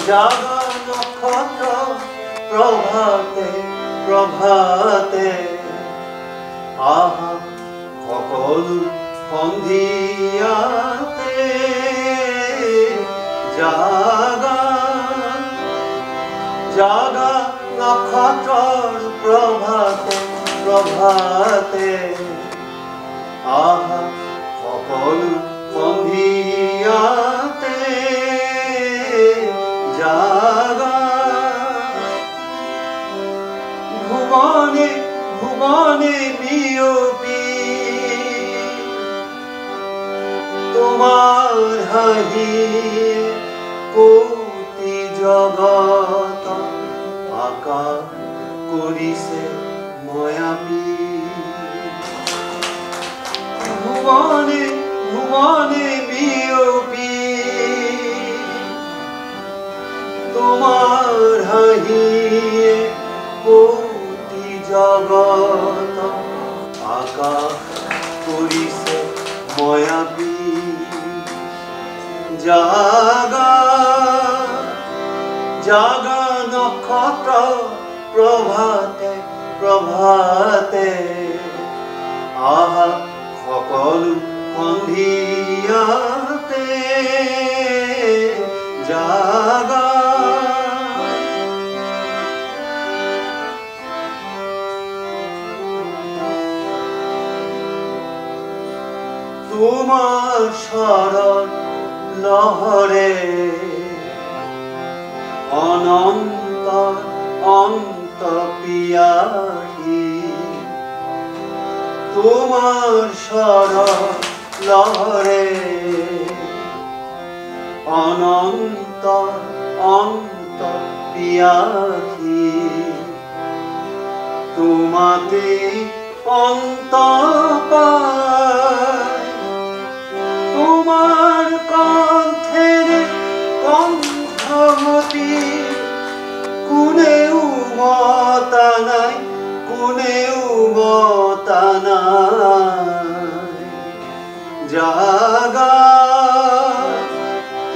জাগা নক্ষত্র প্রভাতে প্রভাতে আহা সকল সন্ধিয়াতে জাগা জাগা নক্ষত্র প্রভাতে প্রভাতে আহা সকল সন্ধিয়াতে জাগা ভুবনে ভুবনে বিয়পি তোমার হাহিয়ে কোটি জগত আকা করিছে ময়াবী ভুবনে ভুবনে বিয়পি তোমার হাহিয়ে কোটি জগত আকা করিছে ময়াবী জাগা জাগা নক্ষত্র প্রভাতে প্রভাতে আহা সকল সন্ধিয়াতে জাগা তোমার শরণ লহরে অনন্ত অন্ত পিয়াহি তোমার শরণ লহরে অনন্ত অন্ত পিয়াহি তোমাতে অন্ত পায় তোমার কণ্ঠের কণ্ঠমতি কোনেও মতা নাই কোনেও মতা নাই জাগা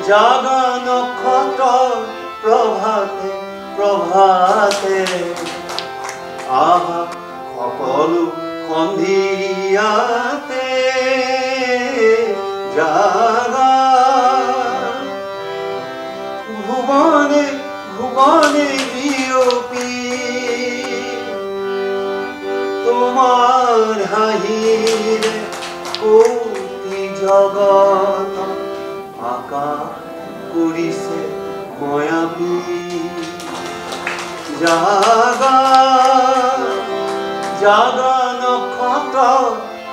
জাগা নক্ষত্র প্রভাতে প্রভাতে আহা সকল সন্ধিয়াতে জাগা ভুবনে ভুবনে বিয়পি তোমার হাহিরে কোটি জগত আকা করিছে ময়াবী জাগা জাগা নক্ষত্র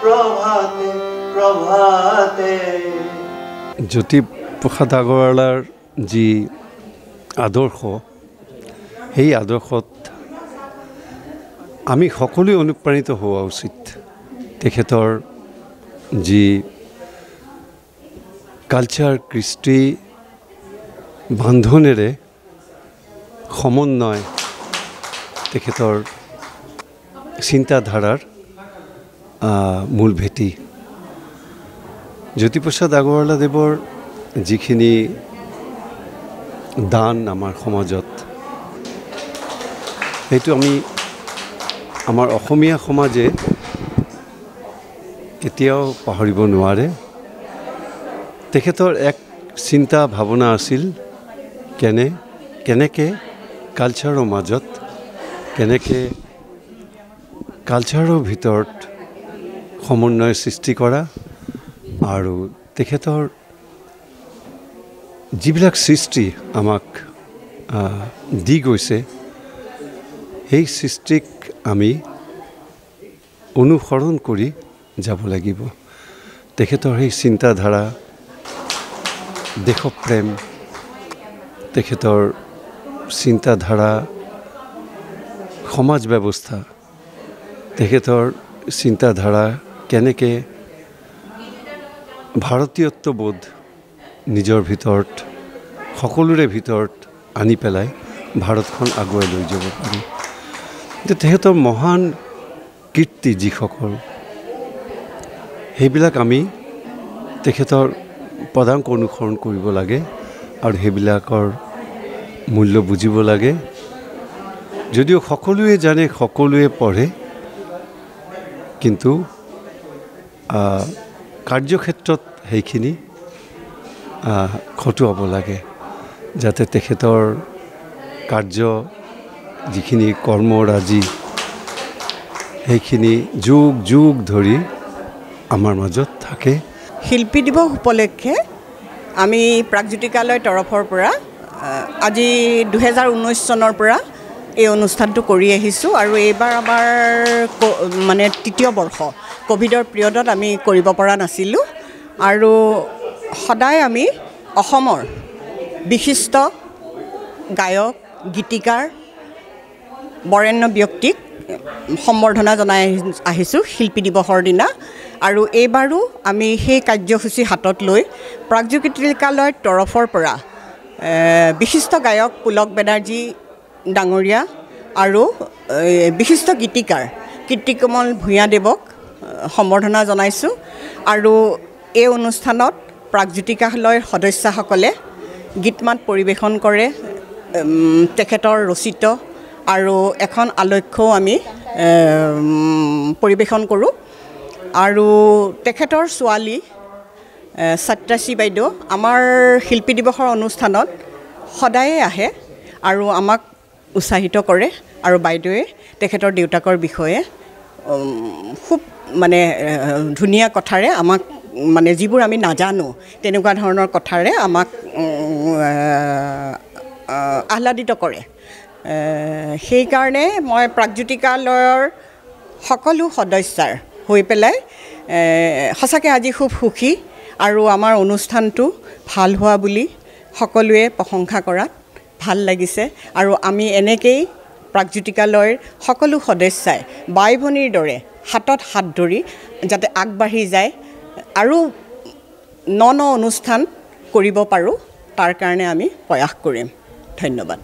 প্রভাতে প্রভাতে জ্যোতিপ্ৰসাদ আগৰৱালাৰ যি আদৰ্শ সেই আদৰ্শত আমি সকলোৱে অনুপ্ৰাণিত হোৱা উচিত তেখেতৰ যি কালচাৰ কৃষ্টি বান্ধোনেৰে সমন্বয় তেখেতৰ চিন্তাধাৰাৰ মূল ভেটি জ্যোতিপ্ৰসাদ আগৰৱালাদেৱৰ যিখিনি দান আমাৰ সমাজত সেইটো আমি আমাৰ অসমীয়া সমাজে কেতিয়াও পাহৰিব নোৱাৰে তেখেতৰ এক চিন্তা ভাৱনা আছিল কেনেকৈ কালচাৰৰ মাজত কেনেকৈ কালচাৰৰ ভিতৰত সমন্বয় সৃষ্টি কৰা আৰু তেখেতৰ যিবিলাক সৃষ্টি আমাক দি গৈছে সেই সৃষ্টিক আমি অনুসৰণ কৰি যাব লাগিব তেখেতৰ সেই চিন্তাধাৰা দেশপ্ৰেম তেখেতৰ চিন্তাধাৰা সমাজ ব্যৱস্থা তেখেতৰ চিন্তাধাৰা কেনেকৈ ভাৰতীয়ত্ববোধ নিজৰ ভিতৰত সকলোৰে ভিতৰত আনি পেলাই ভাৰতখন আগুৱাই লৈ যাব পাৰি তেখেতৰ মহান কীৰ্তি যিসকল সেইবিলাক আমি তেখেতৰ পদাঙ্ক অনুসৰণ কৰিব লাগে আৰু সেইবিলাকৰ মূল্য বুজিব লাগে যদিও সকলোৱে জানে সকলোৱে পঢ়ে কিন্তু কাৰ্যক্ষেত্ৰত সেইখিনি খটুৱাব লাগে যাতে তেখেতৰ কাৰ্য যিখিনি কৰ্মৰাজি সেইখিনি যুগ যুগ ধৰি আমাৰ মাজত থাকে। শিল্পী দিৱস উপলক্ষে আমি প্ৰাগজ্যোতিকালয় তৰফৰ পৰা আজি 2019 চনৰ পৰা এই অনুষ্ঠানটো কৰি আহিছোঁ আৰু এইবাৰ আমাৰ মানে তৃতীয় বৰ্ষ কোভিডৰ পিৰিয়ডত আমি কৰিব পৰা নাছিলোঁ আৰু সদায় আমি অসমৰ বিশিষ্ট গায়ক গীতিকাৰ বৰেণ্য ব্যক্তিক সম্বৰ্ধনা জনাই আহিছোঁ শিল্পী দিৱসৰ দিনা আৰু এইবাৰো আমি সেই কাৰ্যসূচী হাতত লৈ প্ৰাগজ্যোতিকালয়ৰ তৰফৰ পৰা বিশিষ্ট গায়ক পুলক বেনাৰ্জী ডাঙৰীয়া আৰু বিশিষ্ট গীতিকাৰ কীৰ্তিকমল ভূঞাদেৱক সম্বৰ্ধনা জনাইছোঁ আৰু এই অনুষ্ঠানত প্ৰাগজ্যোতিকালয়ৰ সদস্যসকলে গীত মাত পৰিৱেশন কৰে তেখেতৰ ৰচিত আৰু এখন আলক্ষ্যও আমি পৰিৱেশন কৰোঁ আৰু তেখেতৰ ছোৱালী সত্যাশ্ৰী বাইদেউ আমাৰ শিল্পী দিৱসৰ অনুষ্ঠানত সদায়ে আহে আৰু আমাক উৎসাহিত কৰে আৰু বাইদেৱে তেখেতৰ দেউতাকৰ বিষয়ে খুব মানে ধুনীয়া কথাৰে আমাক মানে যিবোৰ আমি নাজানো তেনেকুৱা ধৰণৰ কথাৰে আমাক আহ্লাদিত কৰে। সেইকাৰণে মই প্ৰাগজ্যোতিকালয়ৰ সকলো সদস্যাৰ হৈ পেলাই সঁচাকৈ আজি খুব সুখী আৰু আমাৰ অনুষ্ঠানটো ভাল হোৱা বুলি সকলোৱে প্ৰশংসা কৰাত ভাল লাগিছে আৰু আমি এনেকৈয়ে প্ৰাগজ্যোতিকালয়ৰ সকলো সদস্যাই বাই ভনীৰ দৰে হাতত হাত ধৰি যাতে আগবাঢ়ি যায় আৰু ন অনুষ্ঠান কৰিব পাৰোঁ তাৰ কাৰণে আমি প্ৰয়াস কৰিম। ধন্যবাদ।